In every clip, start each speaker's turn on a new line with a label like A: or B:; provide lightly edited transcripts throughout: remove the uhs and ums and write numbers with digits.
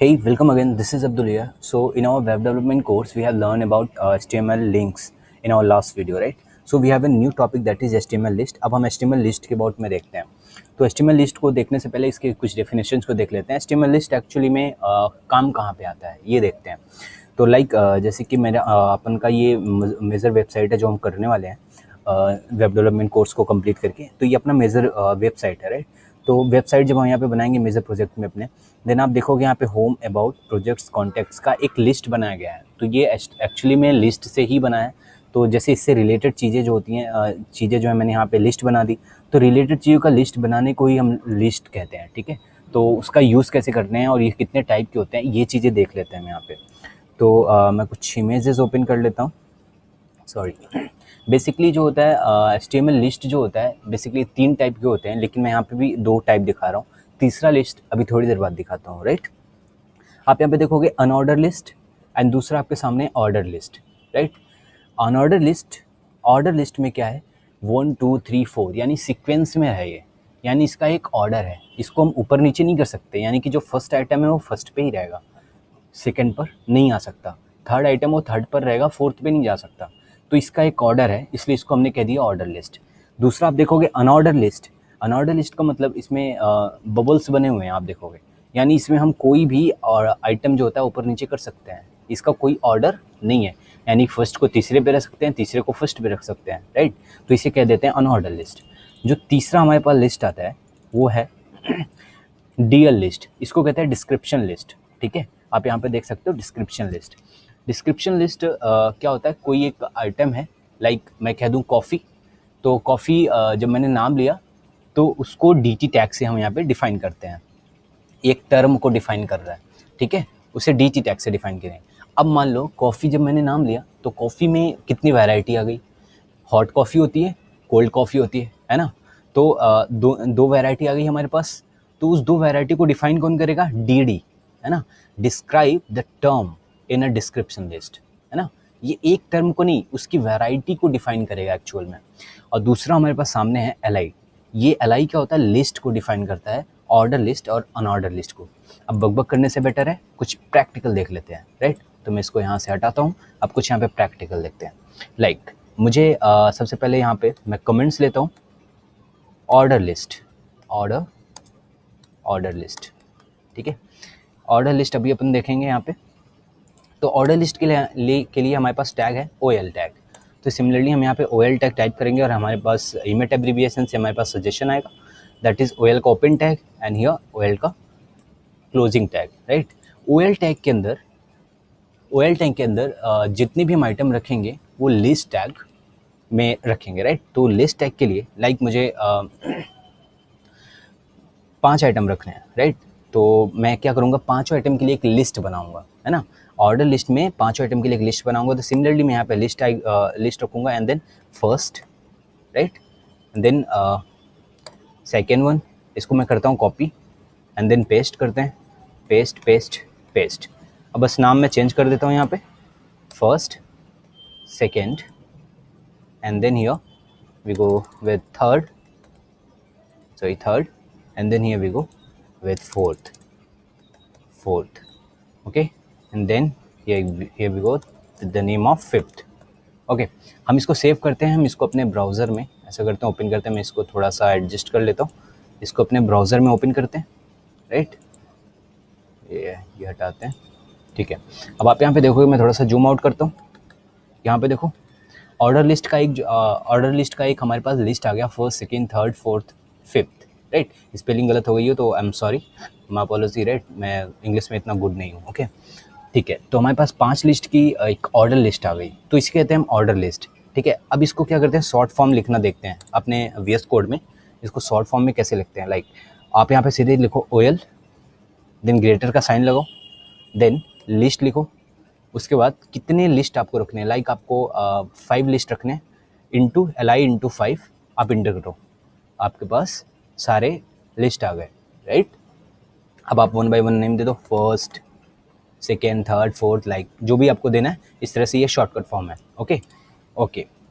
A: Hey, welcome again. This is Abdul here. So, in our web development course, we have learned about HTML links in our last video, right? So, we have a new topic that is HTML list. अब हम HTML list के बारे में देखते हैं. तो HTML list को देखने से पहले इसके कुछ definitions को देख लेते हैं. HTML list actually में काम कहाँ पे आता है ये देखते हैं. तो जैसे कि मेरा अपन का ये मेजर वेबसाइट है जो हम करने वाले हैं वेब डेवलपमेंट कोर्स को कंप्लीट करके. तो ये अपना मेजर वेबसाइट है, राइट? तो वेबसाइट जब हम यहाँ पे बनाएंगे मेजर प्रोजेक्ट में अपने, देन आप देखोगे यहाँ पे होम, अबाउट, प्रोजेक्ट्स, कॉन्टैक्ट्स का एक लिस्ट बनाया गया है. तो ये एक्चुअली में लिस्ट से ही बना है. तो जैसे इससे रिलेटेड चीज़ें जो होती हैं, चीज़ें जो है मैंने यहाँ पे लिस्ट बना दी. तो रिलेटेड चीज़ों का लिस्ट बनाने को ही हम लिस्ट कहते हैं, ठीक है? तो उसका यूज़ कैसे करते हैं और ये कितने टाइप के होते हैं ये चीज़ें देख लेते हैं हम यहाँ पे. तो मैं कुछ इमेजेस ओपन कर लेता हूँ. सॉरी. बेसिकली जो होता है HTML लिस्ट जो होता है बेसिकली 3 टाइप के होते हैं, लेकिन मैं यहाँ पे भी 2 टाइप दिखा रहा हूँ. तीसरा लिस्ट अभी थोड़ी देर बाद दिखाता हूँ, राइट? आप यहाँ पे देखोगे अनऑर्डर लिस्ट एंड दूसरा आपके सामने order list, right? Unordered list, order list में क्या है, 1 2 3 4 यानी सीक्वेंस में है ये, यानी इसका एक ऑर्डर है. इसको हम ऊपर नीचे नहीं कर सकते, यानी कि जो फर्स्ट आइटम है वो फर्स्ट पे ही रहेगा, सेकंड पर नहीं आ सकता. थर्ड आइटम वो थर्ड पर रहेगा, फोर्थ पे नहीं जा सकता. तो इसका एक ऑर्डर है, इसलिए इसको हमने कह दिया ऑर्डर लिस्ट. दूसरा आप देखोगे अनऑर्डर लिस्ट. अनऑर्डर लिस्ट का मतलब इसमें बबल्स बने हुए हैं, आप देखोगे, यानी इसमें हम कोई भी और आइटम जो होता है ऊपर नीचे कर सकते हैं. इसका कोई ऑर्डर नहीं है, यानी फर्स्ट को तीसरे पे रख सकते हैं, तीसरे को फर्स्ट पे रख सकते हैं, राइट? तो इसे कह देते हैं अनऑर्डर लिस्ट. जो तीसरा हमारे पास लिस्ट आता है वो है डीएल लिस्ट. इसको कहते हैं डिस्क्रिप्शन लिस्ट, ठीक है? आप यहाँ पे देख सकते हो डिस्क्रिप्शन लिस्ट. डिस्क्रिप्शन लिस्ट क्या होता है, कोई एक आइटम है, मैं कह दूँ कॉफ़ी. तो कॉफ़ी जब मैंने नाम लिया तो उसको DT टैग से हम यहाँ पे डिफ़ाइन करते हैं. एक टर्म को डिफ़ाइन कर रहा है, ठीक है? उसे DT टैग से डिफ़ाइन करें. अब मान लो कॉफ़ी जब मैंने नाम लिया तो कॉफ़ी में कितनी वैरायटी आ गई. हॉट कॉफ़ी होती है, कोल्ड कॉफ़ी होती है ना? तो दो वैरायटी आ गई हमारे पास. तो उस 2 वैरायटी को डिफ़ाइन कौन करेगा? DD, है ना? Describe the term in a description list, है ना? ये एक टर्म को नहीं, उसकी वैरायटी को डिफ़ाइन करेगा एक्चुअल में. और दूसरा हमारे पास सामने है LI. ये LI क्या होता है? लिस्ट को डिफ़ाइन करता है, ऑर्डर लिस्ट और अनऑर्डर लिस्ट को. अब बकबक करने से बेटर है कुछ प्रैक्टिकल देख लेते हैं, राइट? तो मैं इसको यहाँ से हटाता हूँ. अब कुछ यहाँ पे प्रैक्टिकल देखते हैं. मुझे सबसे पहले यहाँ पे मैं कमेंट्स लेता हूँ. ऑर्डर लिस्ट, ऑर्डर लिस्ट, ठीक है? ऑर्डर लिस्ट अभी अपन देखेंगे यहाँ पे. तो ऑर्डर लिस्ट के लिए हमारे पास टैग है OL टैग. तो सिमिलरली हम यहाँ पे OL टैग टाइप करेंगे और हमारे पास इमेट एब्रीविएशन से हमारे पास सजेशन आएगा. दैट इज़ OL का open tag and here OL का closing tag, right? OL tag के अंदर जितने भी हम आइटम रखेंगे वो लिस्ट टैग में रखेंगे, राइट? तो लिस्ट टैग के लिए मुझे 5 आइटम रखने हैं, राइट? तो मैं क्या करूँगा, 5 आइटम के लिए एक लिस्ट बनाऊँगा, है ना? ऑर्डर लिस्ट में 5 आइटम के लिए एक लिस्ट बनाऊँगा. तो सिमिलरली मैं यहाँ पे लिस्ट रखूँगा and then first, right? Then second one, इसको मैं करता हूँ कॉपी एंड देन पेस्ट करते हैं, पेस्ट पेस्ट पेस्ट. अब बस नाम मैं चेंज कर देता हूँ यहाँ पे, first, second and then here we go with third, and then here we go with fourth, okay, and then here we go with the name of fifth. Okay, हम इसको सेव करते हैं. हम इसको अपने ब्राउज़र में ऐसा करते हैं, ओपन करते हैं. मैं इसको थोड़ा सा एडजस्ट कर लेता हूँ. इसको अपने ब्राउज़र में ओपन करते हैं, राइट? ये हटाते हैं, ठीक है? अब आप यहाँ पे देखोगे, मैं थोड़ा सा जूम आउट करता हूँ. यहाँ पे देखो ऑर्डर लिस्ट का एक हमारे पास लिस्ट आ गया, first, second, third, fourth, fifth, right? Spelling गलत हो गई हो तो I am sorry, my apology, right? मैं इंग्लिश में इतना गुड नहीं हूँ, ओके, ठीक है? तो हमारे पास 5 लिस्ट की एक ऑर्डर लिस्ट आ गई. तो इसे कहते हैं हम ऑर्डर लिस्ट, ठीक है? अब इसको क्या करते हैं, शॉर्ट फॉर्म लिखना देखते हैं अपने VS कोड में. इसको शॉर्ट फॉर्म में कैसे लिखते हैं, आप यहाँ पे सीधे लिखो OL, देन ग्रेटर का साइन लगाओ, देन लिस्ट लिखो. उसके बाद कितने लिस्ट आपको रखने हैं, आपको 5 लिस्ट रखने हैं, इंटू LI इंटू 5 आप इंटर करो, आपके पास सारे लिस्ट आ गए, राइट? अब आप 1 बाय 1 नेम दे दो, फर्स्ट, सेकेंड, थर्ड, फोर्थ, जो भी आपको देना है. इस तरह से ये शॉर्टकट फॉर्म है, ओके.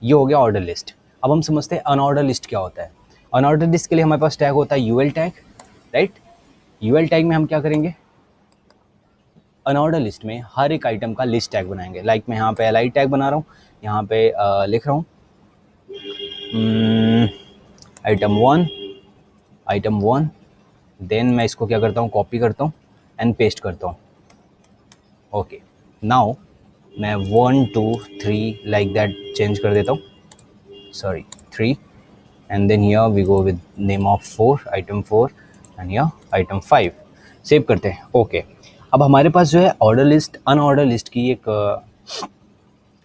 A: ये हो गया ऑर्डर लिस्ट. अब हम समझते हैं अनऑर्डर लिस्ट क्या होता है. अनऑर्डर लिस्ट के लिए हमारे पास टैग होता है UL tag, right? UL tag में हम क्या करेंगे, अनऑर्डर लिस्ट में हर एक आइटम का लिस्ट टैग बनाएंगे। लाइक मैं यहाँ पे एल आई टैग बना रहा हूँ, यहाँ पे लिख रहा हूँ आइटम वन, देन मैं इसको क्या करता हूँ, कॉपी करता हूँ एंड पेस्ट करता हूँ। ओके, नाउ मैं 1 2 3 लाइक दैट चेंज कर देता हूँ, sorry 3, and then here we go with name of 4, item 4, and here item 5। Save करते हैं। ओके, अब हमारे पास जो है ऑर्डर लिस्ट अनऑर्डर लिस्ट की एक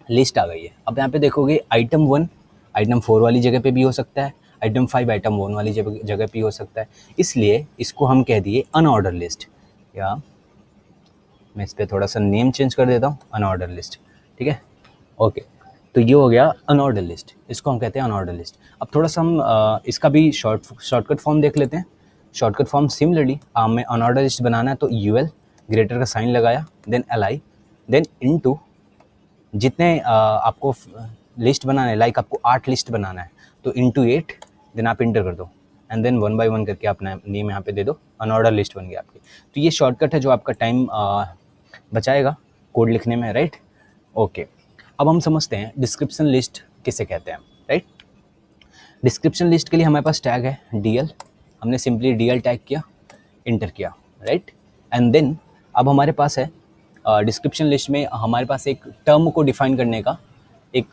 A: लिस्ट आ गई है। अब यहाँ पे देखोगे आइटम 1 आइटम 4 वाली जगह पे भी हो सकता है, आइटम 5 आइटम 1 वाली जगह पे भी हो सकता है, इसलिए इसको हम कह दिए अनऑर्डर लिस्ट। या मैं इस पर थोड़ा सा नेम चेंज कर देता हूँ, अनऑर्डर लिस्ट। ठीक है, ओके, तो ये हो गया अनऑर्डर लिस्ट, इसको हम कहते हैं अनऑर्डर लिस्ट। अब थोड़ा सा हम इसका भी शॉर्टकट फॉर्म देख लेते हैं। शॉर्टकट फॉर्म सिमिलरली हमें अनऑर्डर लिस्ट बनाना है तो यूएल ग्रेटर का साइन लगाया, देन एल देन इनटू जितने आपको लिस्ट बनाना है, लाइक आपको 8 लिस्ट बनाना है तो इनटू 8, देन आप इंटर कर दो एंड देन 1 बाय 1 करके अपना नेम यहाँ पे दे दो, अनऑर्डर लिस्ट बन गया आपकी। तो ये शॉर्टकट है जो आपका टाइम बचाएगा कोड लिखने में, राइट। ओके, अब हम समझते हैं डिस्क्रिप्शन लिस्ट किसे कहते हैं, राइट। डिस्क्रिप्शन लिस्ट के लिए हमारे पास टैग है DL, हमने सिंपली DL टैग किया, इंटर किया, राइट। एंड देन अब हमारे पास है डिस्क्रिप्शन लिस्ट में हमारे पास एक टर्म को डिफाइन करने का एक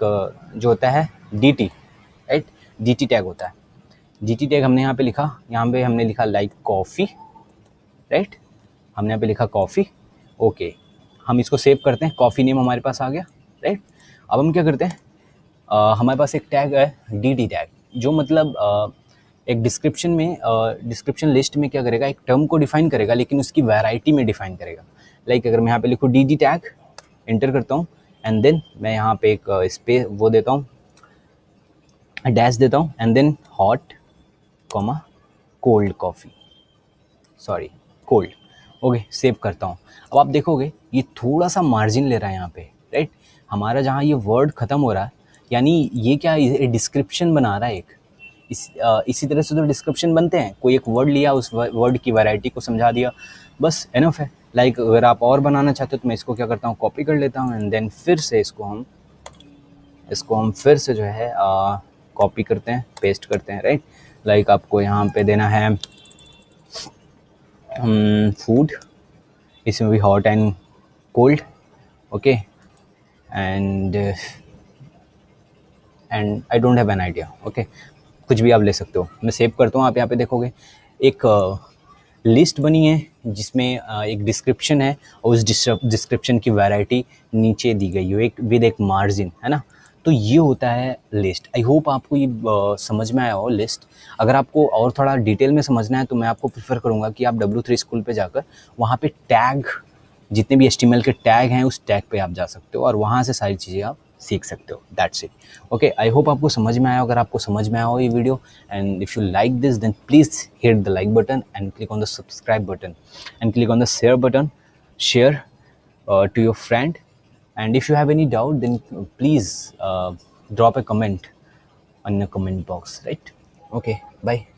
A: जो होता है DT, राइट, DT टैग होता है। DT टैग हमने यहाँ पे लिखा, यहाँ पे हमने लिखा लाइक कॉफ़ी, राइट, हमने यहाँ पे लिखा कॉफ़ी। ओके, हम इसको सेव करते हैं, कॉफ़ी नेम हमारे पास आ गया, राइट। अब हम क्या करते हैं, हमारे पास एक टैग है DT टैग, जो मतलब एक डिस्क्रिप्शन में डिस्क्रिप्शन लिस्ट में क्या करेगा, एक टर्म को डिफाइन करेगा लेकिन उसकी वैरायटी में डिफाइन करेगा। लाइक अगर मैं यहाँ पे लिखूँ DT टैग, इंटर करता हूँ एंड देन मैं यहाँ पे एक स्पेस वो देता हूँ, डैश देता हूँ and then hot comma cold coffee, sorry cold. Okay, save करता हूँ। अब आप देखोगे ये थोड़ा सा मार्जिन ले रहा है यहाँ पे, राइट। हमारा जहाँ ये वर्ड ख़त्म हो रहा है, यानी ये क्या डिस्क्रिप्शन बना रहा है एक, इसी तरह से तो डिस्क्रिप्शन बनते हैं, कोई एक वर्ड लिया, उस वर्ड की वैरायटी को समझा दिया, बस एनफ है। लाइक अगर आप और बनाना चाहते हो तो मैं इसको क्या करता हूँ, कॉपी कर लेता हूँ एंड देन फिर से इसको हम फिर से जो है कॉपी करते हैं, पेस्ट करते हैं, राइट। लाइक आपको यहाँ पे देना है फूड, इसमें भी hot and cold, okay, and I don't have an idea, okay, कुछ भी आप ले सकते हो। मैं सेव करता हूँ, आप यहाँ पे देखोगे एक लिस्ट बनी है जिसमें एक डिस्क्रिप्शन है और उस डिस्क्रिप्शन की वैरायटी नीचे दी गई है एक विद एक मार्जिन, है ना। तो ये होता है लिस्ट। आई होप आपको ये समझ में आया हो लिस्ट। अगर आपको और थोड़ा डिटेल में समझना है तो मैं आपको प्रेफर करूँगा कि आप W3 स्कूल पे जाकर वहाँ पे टैग, जितने भी HTML के टैग हैं उस टैग पे आप जा सकते हो और वहाँ से सारी चीज़ें आप सीख सकते हो। That's it. Okay, I hope आपको समझ में आया। अगर आपको समझ में आया हो ये video and if you like this then please hit the like button and click on the subscribe button and click on the share button, share to your friend, and if you have any doubt then please drop a comment on the comment box, right? Okay, bye.